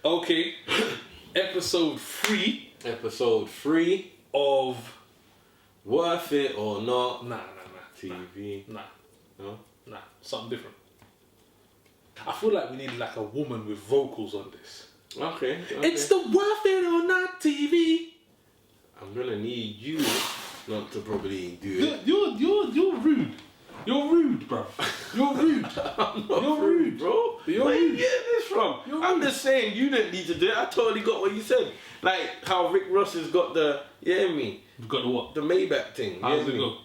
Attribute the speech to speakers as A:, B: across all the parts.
A: Okay, episode 3.
B: Episode 3
A: of
B: Worth It or Not.
A: Nah.
B: TV.
A: Nah.
B: No?
A: Nah, something different. I feel like we need like a woman with vocals on this.
B: Okay.
A: It's the Worth It or Not TV.
B: I'm gonna need you not to probably do it.
A: You're rude. You're rude, bro. You're rude.
B: I'm not
A: You're rude,
B: bro.
A: You're
B: Where
A: rude.
B: you getting this from? I'm just saying you didn't need to do it. I totally got what you said. Like how Rick Ross has got the, you hear me?
A: You've got the what?
B: The Maybach thing.
A: How does it go?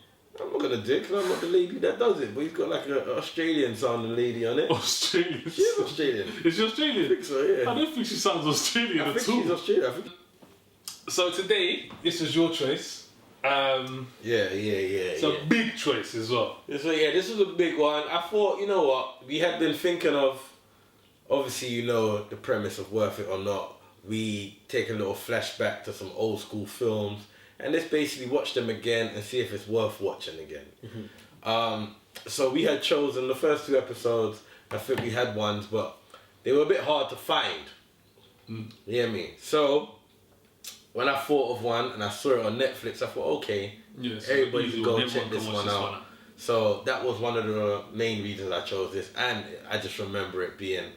B: I'm not gonna do it because I'm not the lady that does it. But he's got like an Australian sounding lady on it.
A: Australian.
B: She's Australian.
A: Is she Australian?
B: I think so, yeah.
A: I don't think she sounds Australian
B: I
A: at
B: think
A: all.
B: she's Australian. I think.
A: So today, this is your choice.
B: Yeah.
A: It's a big choice as well.
B: So yeah, this was a big one. I thought, you know what, we had been thinking of, obviously you know the premise of Worth It or Not. We take a little flashback to some old school films and let's basically watch them again and see if it's worth watching again. Mm-hmm. So we had chosen the first 2 episodes. I think we had ones, but they were a bit hard to find. You hear me? So when I thought of one and I saw it on Netflix, I thought, okay, everybody can go check this one out. So that was one of the main reasons I chose this, and I just remember it being,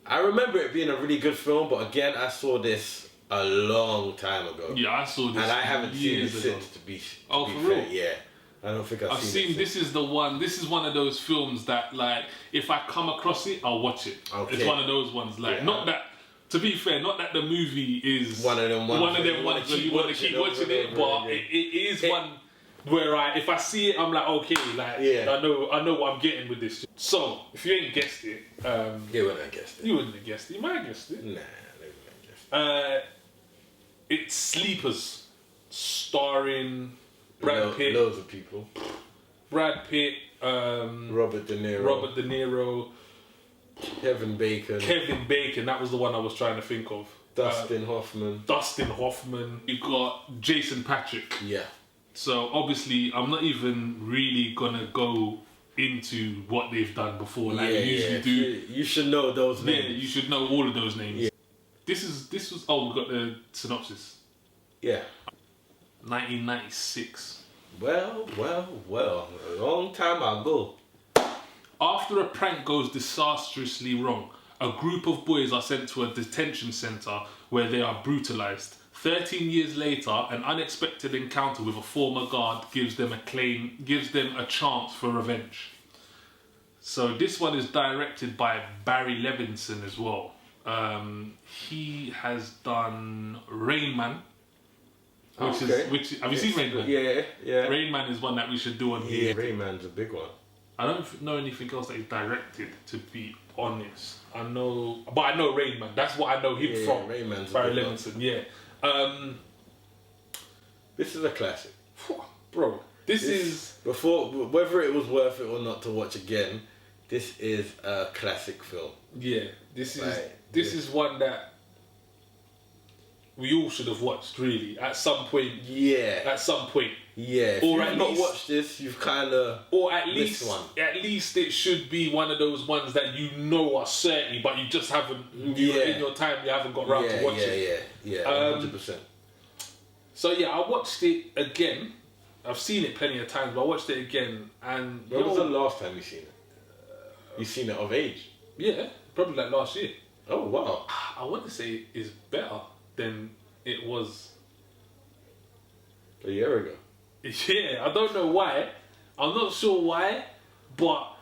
B: a really good film. But again, I saw this a long time ago.
A: Yeah, I saw this,
B: and I haven't seen it since. To be
A: for
B: fair,
A: real?
B: yeah. I don't think I've seen it.
A: This is the one. This is one of those films that, like, if I come across it, I'll watch it.
B: Okay.
A: It's one of those ones, like, not that. To be fair, not that the movie is
B: one of them ones
A: where you want to keep watching it, but it is one where if I see it, I'm like, okay, like I know what I'm getting with this. So if you ain't guessed it,
B: you wouldn't have guessed it.
A: You wouldn't have guessed it. You might have guessed it.
B: Nah, they wouldn't have guessed it.
A: It's Sleepers, starring Brad Pitt.
B: Loads of people.
A: Brad Pitt.
B: Robert
A: Deniro.
B: Kevin Bacon,
A: that was the one I was trying to think of.
B: Dustin Hoffman. You
A: got Jason Patrick.
B: Yeah.
A: So obviously, I'm not even really gonna go into what they've done before. Like you usually do.
B: You should know those names.
A: Yeah, you should know all of those names. Yeah. This was. Oh, we got the synopsis.
B: Yeah.
A: 1996.
B: Well. A long time ago.
A: After a prank goes disastrously wrong, a group of boys are sent to a detention centre where they are brutalised. 13 years later, an unexpected encounter with a former guard gives them a chance for revenge. So this one is directed by Barry Levinson as well. He has done Rain Man. Have you seen Rain Man?
B: Yeah.
A: Rain Man is one that we should do on here.
B: Yeah, Rain Man's a big one.
A: I don't know anything else that he's directed, to be honest. I know Rain Man. That's what I know him from.
B: Rain Man's
A: Barry Levinson, yeah.
B: This is a classic.
A: Bro, this is...
B: Before, whether it was worth it or not to watch again, this is a classic film.
A: Yeah, this is one that we all should have watched, really, at some point. Yeah. At some point.
B: Yeah, if
A: or
B: you've not watched this, you've kind of missed one.
A: At least it should be one of those ones that you know are certain, but you just haven't. In your time, you haven't got around to watch it.
B: Yeah, 100%.
A: So yeah, I watched it again. I've seen it plenty of times, but I watched it again. And
B: when was the last time you seen it? You seen it of age?
A: Yeah, probably like last year.
B: Oh wow!
A: I want to say it's better than it was
B: a year ago.
A: Yeah, I don't know why. I'm not sure why, but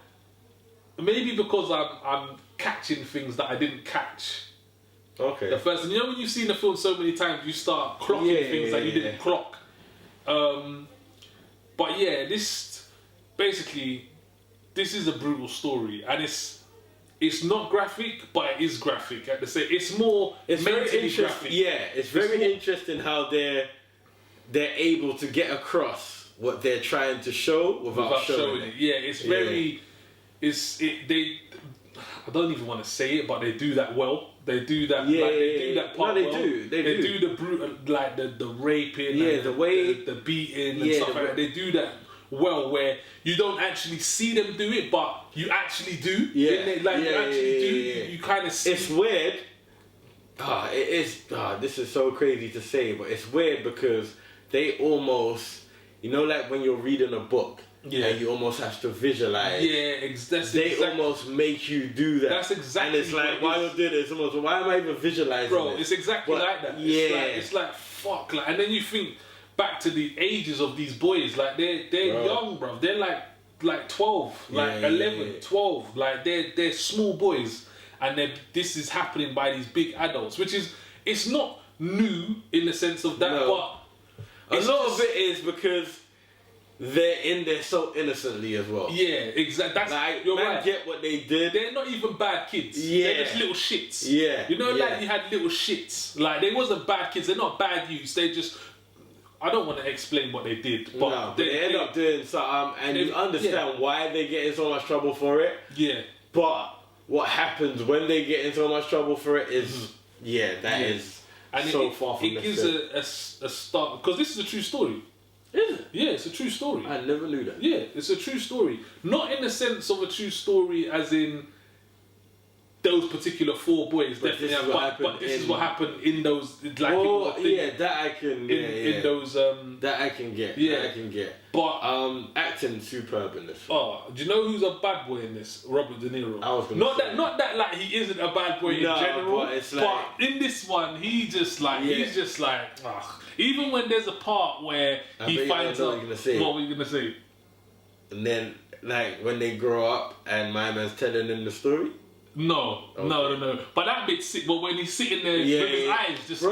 A: maybe because I'm catching things that I didn't catch.
B: Okay.
A: The first, you know, when you've seen the film so many times, you start clocking things that you didn't clock. But yeah, this is a brutal story, and it's not graphic, but it is graphic at the same. It's
B: very interesting.
A: Graphic.
B: Yeah, it's very interesting how they're able to get across what they're trying to show without showing it.
A: Yeah, it's very. I don't even want to say it, but they do that well. They do that.
B: Yeah,
A: they do that part well.
B: They do
A: the brutal, like the raping.
B: Yeah,
A: and
B: the way
A: the beating and stuff like that. They do that well, where you don't actually see them do it, but you actually do.
B: Yeah,
A: You kind of see.
B: It's weird, It is. This is so crazy to say, but it's weird because they almost, like when you're reading a book, and you almost have to visualize. They almost make you do that.
A: That's exactly.
B: And it's like, why you do this? Almost, why am I even visualizing?
A: Bro,
B: this?
A: it's exactly like that. It's like fuck. Like, and then you think back to the ages of these boys. Like they're young, bro. They're like 12, like 11, 12. Like they're small boys. And then this is happening by these big adults, which is, it's not new in the sense of that, but
B: a lot of it is because they're in there so innocently as well.
A: Yeah, exactly. That's
B: like,
A: you're
B: man
A: right.
B: Get what they did.
A: They're not even bad kids. They're just little shits. Like you had little shits. Like they wasn't bad kids. They're not bad youths. They just. I don't want to explain what they did, but
B: they end up doing something, and you understand why they get in so much trouble for it.
A: Yeah.
B: But what happens when they get in so much trouble for it is, that is and so far from the
A: It gives a start, because this is a true story.
B: Is it?
A: Yeah, it's a true story.
B: I never knew that.
A: Yeah, it's a true story. Not in the sense of a true story as in those particular 4 boys, but definitely this is what happened in those, like,
B: that I can
A: in those
B: that I can get. That I can get.
A: But
B: acting superb in this.
A: Oh, do you know who's a bad boy in this? Robert De Niro.
B: I was gonna
A: not that like he isn't a bad boy in general, but in this one he just like he's just like even when there's a part where he finds out what were you gonna say?
B: And then like when they grow up and my man's telling them the story.
A: No. But that bit's sick. But when he's sitting there with his eyes just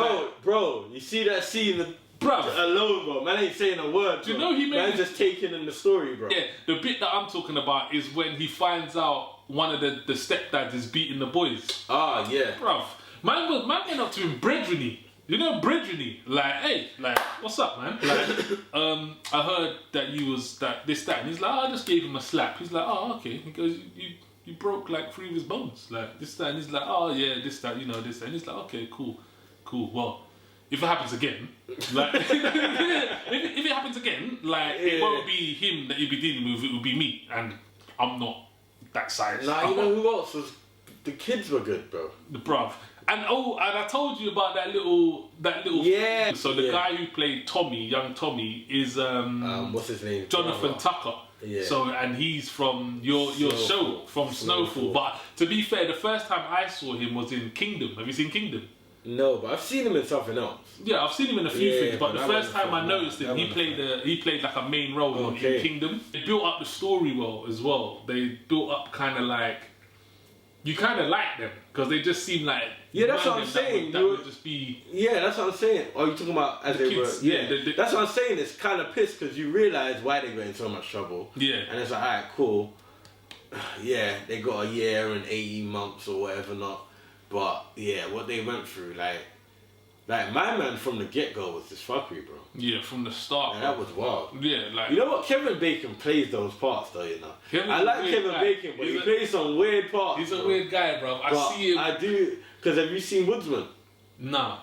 B: bro, you see that scene alone, bro. Man ain't saying a word.
A: Do you know he made
B: man's just taking in the story, bro.
A: Yeah, the bit that I'm talking about is when he finds out one of the stepdads is beating the boys.
B: Ah, yeah.
A: Bruv, man went up to him, brethren-y. You know, brethren-y. Like, hey, like, what's up, man? Like, I heard that you was this, that. And he's like, I just gave him a slap. He's like, oh, okay. He goes, you broke like 3 of his bones. Like, this, that. And he's like, oh, yeah, this, that, this, that. And he's like, okay, cool. Well, if it happens again, like, if it happens again, like, it won't be him that you'll be dealing with, it will be me. And I'm not that size.
B: Nah, you know who else was? The kids were good, bro.
A: The bruv. And I told you about that little.
B: Yeah.
A: So the guy who played Tommy, young Tommy, is
B: what's his name?
A: Jonathan Tucker.
B: Yeah.
A: So and he's from your show from Snowfall. But to be fair, the first time I saw him was in Kingdom. Have you seen Kingdom?
B: No, but I've seen him in something else.
A: Yeah, I've seen him in a few things. But the first time I noticed him, he played like a main role in Kingdom. They built up the story well as well. They built up kind of like. You kind of like them because they just seem like
B: that's what I'm saying.
A: That would just be
B: that's what I'm saying. Are you talking about as they
A: kids,
B: were? That's what I'm saying. It's kind of pissed because you realise why they got in so much trouble.
A: Yeah,
B: and it's like, alright, cool. Yeah, they got a year and 18 months or whatever not, but what they went through, like my man from the get go was this fuckery, bro.
A: Yeah, from the start.
B: And that was wild.
A: Yeah, like
B: you know what? Kevin Bacon plays those parts though. I like Kevin Bacon, but he plays some weird parts.
A: He's a weird guy, bro. I see him.
B: I do because have you seen Woodsman?
A: Nah.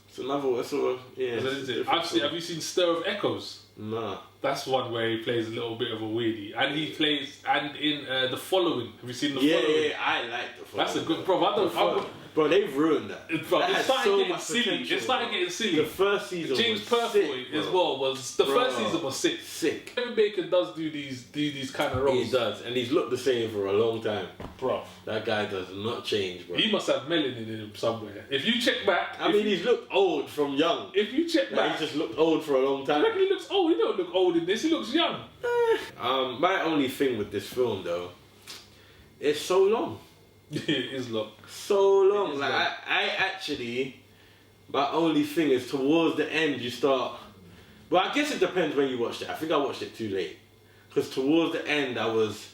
B: It's another sort of
A: Have you seen Stir of Echoes?
B: Nah.
A: That's one where he plays a little bit of a weirdy, and he plays in The Following. Have you seen The Following?
B: Yeah, I like The Following.
A: That's a good bro.
B: Bro, they've ruined that.
A: Bro, it started getting silly. It started getting silly.
B: The first season
A: James
B: was sick,
A: as well was the first season was sick.
B: Sick.
A: Kevin Bacon does do these kind of roles.
B: He does, and he's looked the same for a long time.
A: Bro,
B: that guy does not change, bro.
A: He must have melanin in him somewhere. If you check back,
B: he's looked old from young.
A: If you check back,
B: he just looked old for a long time.
A: I reckon he looks old. He don't look old in this. He looks young.
B: My only thing with this film though, it's so long.
A: It is long.
B: So long. Like I actually, my only thing is towards the end you start. Well, I guess it depends when you watched it. I think I watched it too late, because towards the end I was,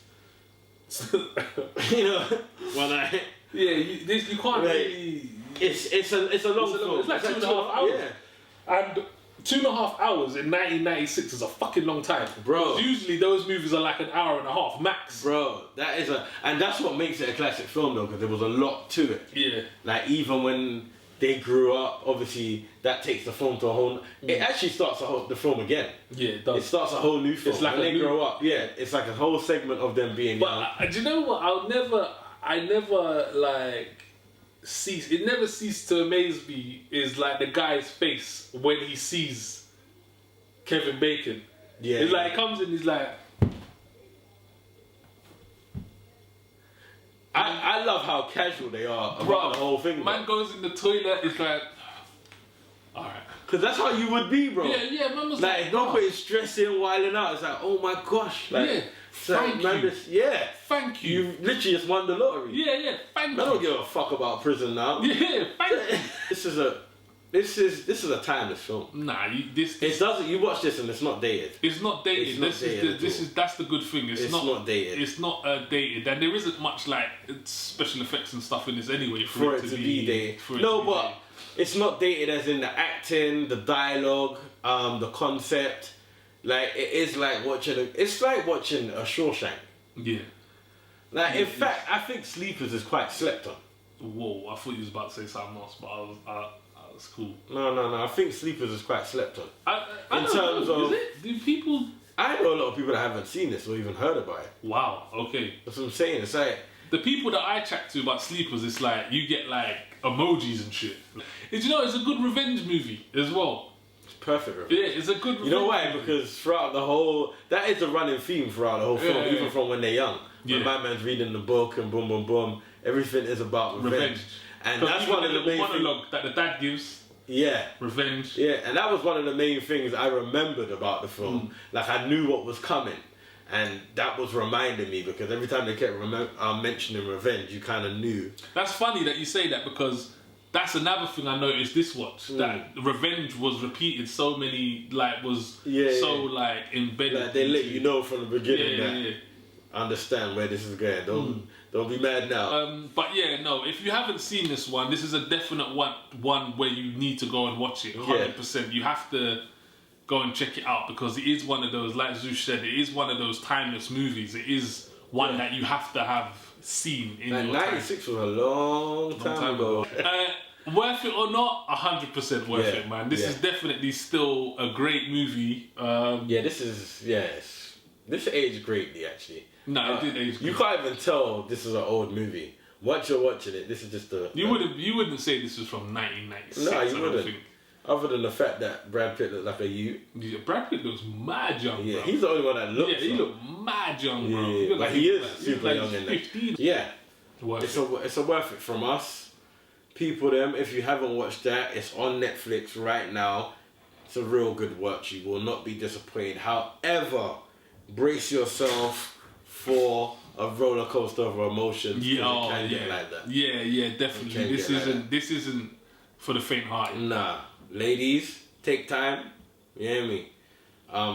B: when I
A: you can't really.
B: It's a long film.
A: It's like 2.5 hours.
B: Yeah.
A: And 2.5 hours in 1996 is a fucking long time,
B: bro.
A: Usually those movies are like an hour and a half max,
B: bro. And that's what makes it a classic film though, because there was a lot to it.
A: Yeah.
B: Like even when they grew up, obviously that takes the film to a whole. It actually starts the film again.
A: Yeah, it does.
B: It starts a whole new film.
A: It's like
B: when they grow up. Yeah, it's like a whole segment of them being young.
A: But do you know what? I never like. never ceased to amaze me is like the guy's face when he sees Kevin Bacon.
B: Yeah.
A: It's like, it comes in, he's like...
B: I love how casual they are about the whole thing.
A: Man goes in the toilet, it's like... Alright.
B: Because that's how you would be, bro.
A: Yeah, man was
B: like no point stressing, wilding out. It's like, oh my gosh. Like,
A: yeah, thank you. Thank you.
B: You literally just won the lottery.
A: Yeah, thank you.
B: I don't give a fuck about prison now.
A: Yeah, thank you.
B: This is a timeless film.
A: Nah,
B: You watch this and it's not dated.
A: It's not dated. That's the good thing. It's not
B: dated.
A: It's not dated, and there isn't much like special effects and stuff in this anyway
B: for it to be dated. No, but it's not dated as in the acting, the dialogue, the concept. Like it is like watching. It's like watching a Shawshank.
A: Yeah.
B: Like in fact, I think Sleepers is quite slept on.
A: Whoa! I thought you was about to say something else, but I was cool.
B: No. I think Sleepers is quite slept on.
A: In terms of, is it? Do people?
B: I know a lot of people that haven't seen this or even heard about it.
A: Wow. Okay.
B: That's what I'm saying. It's like
A: the people that I chat to about Sleepers. It's like you get like emojis and shit. It's it's a good revenge movie as well.
B: Perfect. Revenge.
A: Yeah, it's a good revenge.
B: You know why? Because throughout the whole, that is a running theme throughout the whole film, even from when they're young. When Batman's reading the book and boom, boom, boom, everything is about revenge. And that's one of the main
A: monologue that the dad gives.
B: Yeah.
A: Revenge.
B: Yeah, and that was one of the main things I remembered about the film. Like I knew what was coming. And that was reminding me because every time they kept mentioning revenge, you kind of knew.
A: That's funny that you say that because that's another thing I noticed this watch. That revenge was repeated so many, like like embedded.
B: Like they let you know from the beginning understand where this is going. Don't be mad now.
A: But yeah, no, if you haven't seen this one, this is a definite one where you need to go and watch it. 100%. You have to go and check it out because it is one of those, like Zush said, it is one of those timeless movies. It is one that you have to have seen in your
B: 96 was a long time ago.
A: Worth it or not, 100% worth it, man. This is definitely still a great movie.
B: This aged greatly, actually.
A: No, it did age.
B: You can't even tell this is an old movie. Once you're watching it, this is just a.
A: You wouldn't say this was from 1996.
B: No, you wouldn't. Other than the fact that Brad Pitt looked like a youth.
A: Yeah, Brad Pitt looks mad young, bro.
B: Yeah, he's the only one that looks.
A: Yeah, he looked mad young, bro.
B: Yeah, like he is super young in there. Yeah, it's a worth it from us. People, if you haven't watched that, it's on Netflix right now. It's a real good watch. You will not be disappointed. However, brace yourself for a roller coaster of emotions. Get like that.
A: Yeah, definitely. This isn't for the faint-hearted.
B: Nah, ladies, take time. You hear me?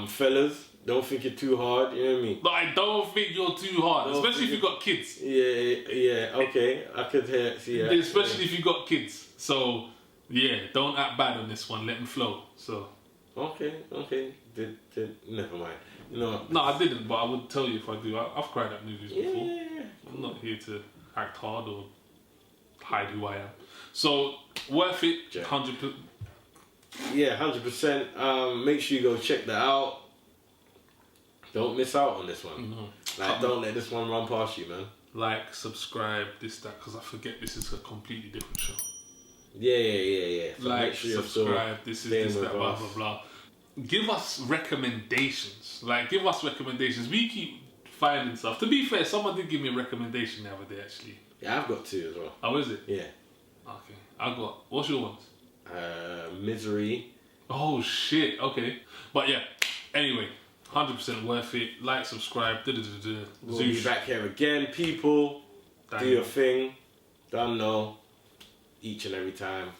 B: Fellas, don't think you're too hard. You know what I mean?
A: But I don't think you're too hard, especially if you've got kids.
B: Yeah. Okay, I could see that.
A: Especially if you've got kids. So yeah, don't act bad on this one. Let them flow. So.
B: Okay. Never mind. You know.
A: No, I didn't, but I would tell you if I do. I've cried at movies before. I'm not here to act hard or hide who I am. So worth it, 100%.
B: Yeah, 100%. Make sure you go check that out. Don't miss out on this one. No. Don't let this one run past you, man.
A: Like, subscribe, this, that, because I forget this is a completely different show.
B: Yeah. So
A: like,
B: make sure
A: subscribe, this, that, blah, blah, blah. Give us recommendations. We keep finding stuff. To be fair, someone did give me a recommendation the other day, actually.
B: Yeah, I've got two as well.
A: Oh, is it?
B: Yeah.
A: Okay. What's your ones?
B: Misery.
A: Oh, shit. Okay. But yeah, anyway, 100% worth it. Like, subscribe.
B: We'll be back here again, people. Do your thing. Don't know. Each and every time.